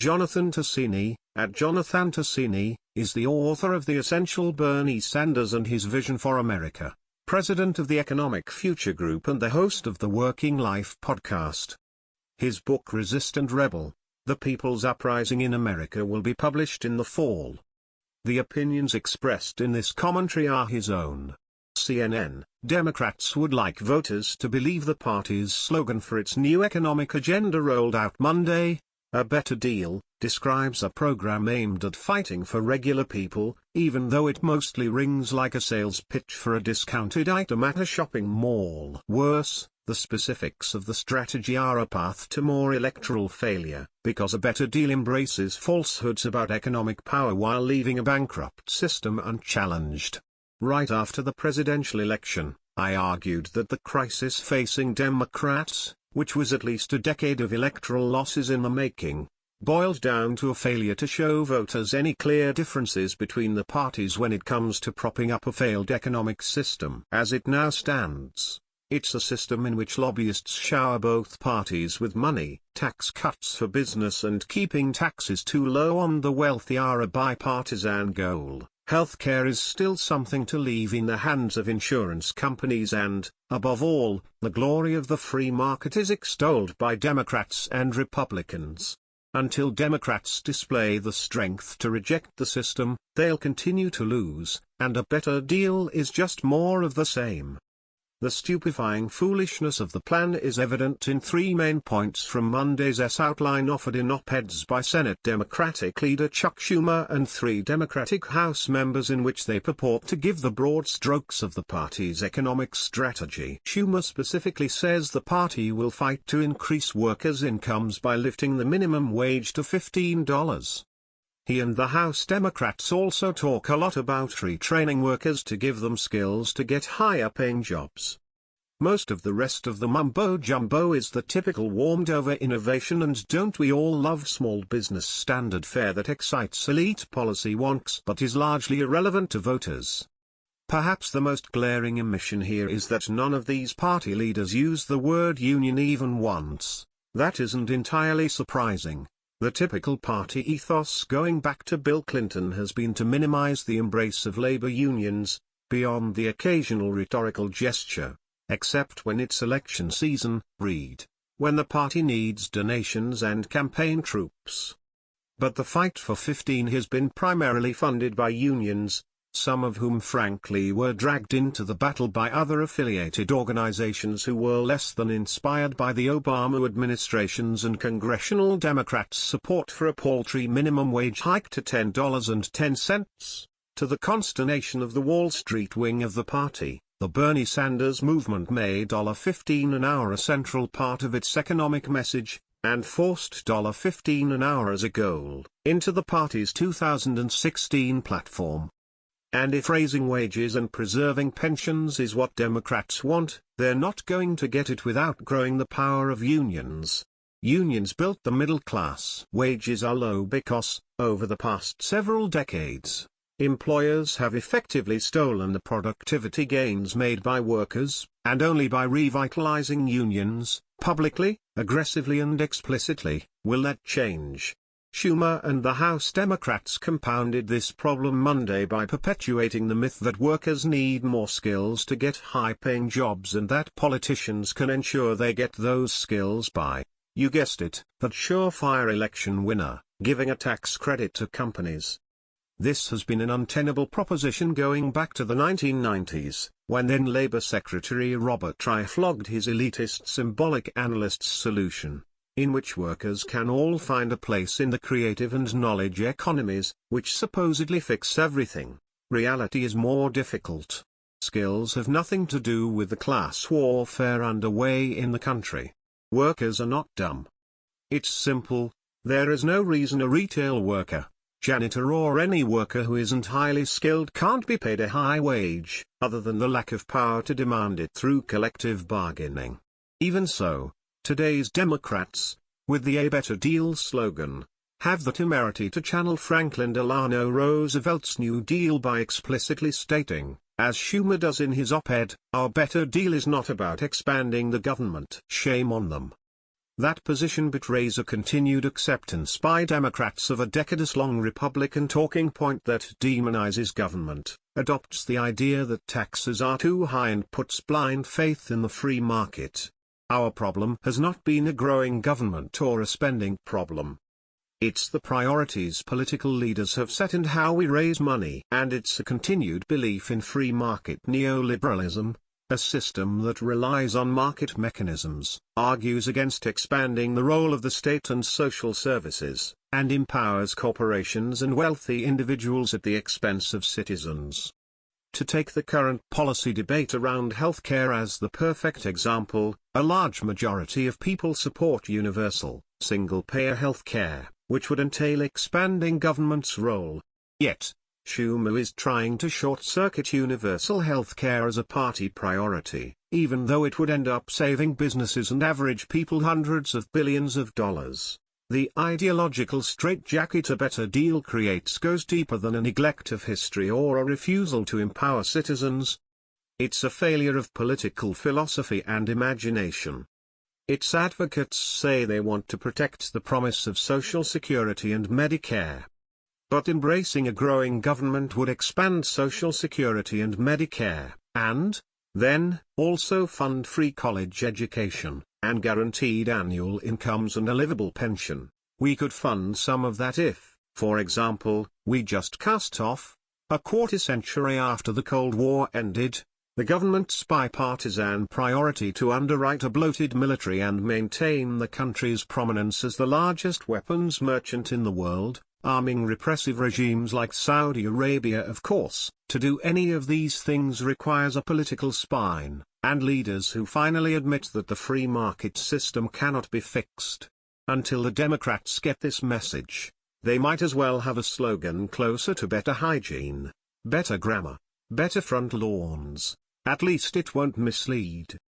Jonathan Tassini, at Jonathan Tassini, is the author of The Essential Bernie Sanders and His Vision for America, president of the Economic Future Group and the host of the Working Life podcast. His book Resist and Rebel: The People's Uprising in America will be published in the fall. The opinions expressed in this commentary are his own. CNN: Democrats would like voters to believe the party's slogan for its new economic agenda rolled out Monday, "A Better Deal," describes a program aimed at fighting for regular people, even though it mostly rings like a sales pitch for a discounted item at a shopping mall. Worse, the specifics of the strategy are a path to more electoral failure, because a better deal embraces falsehoods about economic power while leaving a bankrupt system unchallenged. Right after the presidential election, I argued that the crisis facing Democrats, which was at least a decade of electoral losses in the making, boiled down to a failure to show voters any clear differences between the parties when it comes to propping up a failed economic system. As it now stands, it's a system in which lobbyists shower both parties with money. Tax cuts for business and keeping taxes too low on the wealthy are a bipartisan goal. Healthcare is still something to leave in the hands of insurance companies and, above all, the glory of the free market is extolled by Democrats and Republicans. Until Democrats display the strength to reject the system, they'll continue to lose, and a better deal is just more of the same. The stupefying foolishness of the plan is evident in three main points from Monday's outline offered in op-eds by Senate Democratic leader Chuck Schumer and three Democratic House members in which they purport to give the broad strokes of the party's economic strategy. Schumer specifically says the party will fight to increase workers' incomes by lifting the minimum wage to $15. He and the House Democrats also talk a lot about retraining workers to give them skills to get higher-paying jobs. Most of the rest of the mumbo-jumbo is the typical warmed-over innovation and don't we all love small business standard fare that excites elite policy wonks but is largely irrelevant to voters. Perhaps the most glaring omission here is that none of these party leaders use the word union even once. That isn't entirely surprising. The typical party ethos going back to Bill Clinton has been to minimize the embrace of labor unions, beyond the occasional rhetorical gesture, except when it's election season, read, when the party needs donations and campaign troops. But the fight for 15 has been primarily funded by unions, some of whom frankly were dragged into the battle by other affiliated organizations who were less than inspired by the Obama administration's and congressional Democrats' support for a paltry minimum wage hike to $10.10, to the consternation of the Wall Street wing of the party. The Bernie Sanders movement made $15 an hour a central part of its economic message, and forced $15 an hour as a goal into the party's 2016 platform. And if raising wages and preserving pensions is what Democrats want, they're not going to get it without growing the power of unions. Unions built the middle class. Wages are low because, over the past several decades, employers have effectively stolen the productivity gains made by workers, and only by revitalizing unions, publicly, aggressively and explicitly, will that change. Schumer and the House Democrats compounded this problem Monday by perpetuating the myth that workers need more skills to get high-paying jobs and that politicians can ensure they get those skills by, you guessed it, that surefire election winner, giving a tax credit to companies. This has been an untenable proposition going back to the 1990s, when then Labor Secretary Robert Reich flogged his elitist symbolic analyst's solution, in which workers can all find a place in the creative and knowledge economies, which supposedly fix everything. Reality is more difficult. Skills have nothing to do with the class warfare underway in the country. Workers are not dumb. It's simple. There is no reason a retail worker, janitor or any worker who isn't highly skilled can't be paid a high wage, other than the lack of power to demand it through collective bargaining. Even so, today's Democrats, with the "A Better Deal" slogan, have the temerity to channel Franklin Delano Roosevelt's New Deal by explicitly stating, as Schumer does in his op-ed, "Our better deal is not about expanding the government." Shame on them. That position betrays a continued acceptance by Democrats of a decades-long Republican talking point that demonizes government, adopts the idea that taxes are too high and puts blind faith in the free market. Our problem has not been a growing government or a spending problem. It's the priorities political leaders have set and how we raise money. And it's a continued belief in free market neoliberalism, a system that relies on market mechanisms, argues against expanding the role of the state and social services, and empowers corporations and wealthy individuals at the expense of citizens. To take the current policy debate around healthcare as the perfect example, a large majority of people support universal, single-payer healthcare, which would entail expanding government's role. Yet, Schumer is trying to short-circuit universal healthcare as a party priority, even though it would end up saving businesses and average people hundreds of billions of dollars. The ideological straitjacket a better deal creates goes deeper than a neglect of history or a refusal to empower citizens. It's a failure of political philosophy and imagination. Its advocates say they want to protect the promise of Social Security and Medicare. But embracing a growing government would expand Social Security and Medicare, and, then, also fund free college education, and guaranteed annual incomes and a livable pension. We could fund some of that if, for example, we just cast off, a quarter century after the Cold War ended, the government's bipartisan priority to underwrite a bloated military and maintain the country's prominence as the largest weapons merchant in the world, arming repressive regimes like Saudi Arabia. Of course, to do any of these things requires a political spine, and leaders who finally admit that the free market system cannot be fixed. Until the Democrats get this message, they might as well have a slogan closer to better hygiene, better grammar, better front lawns. At least it won't mislead.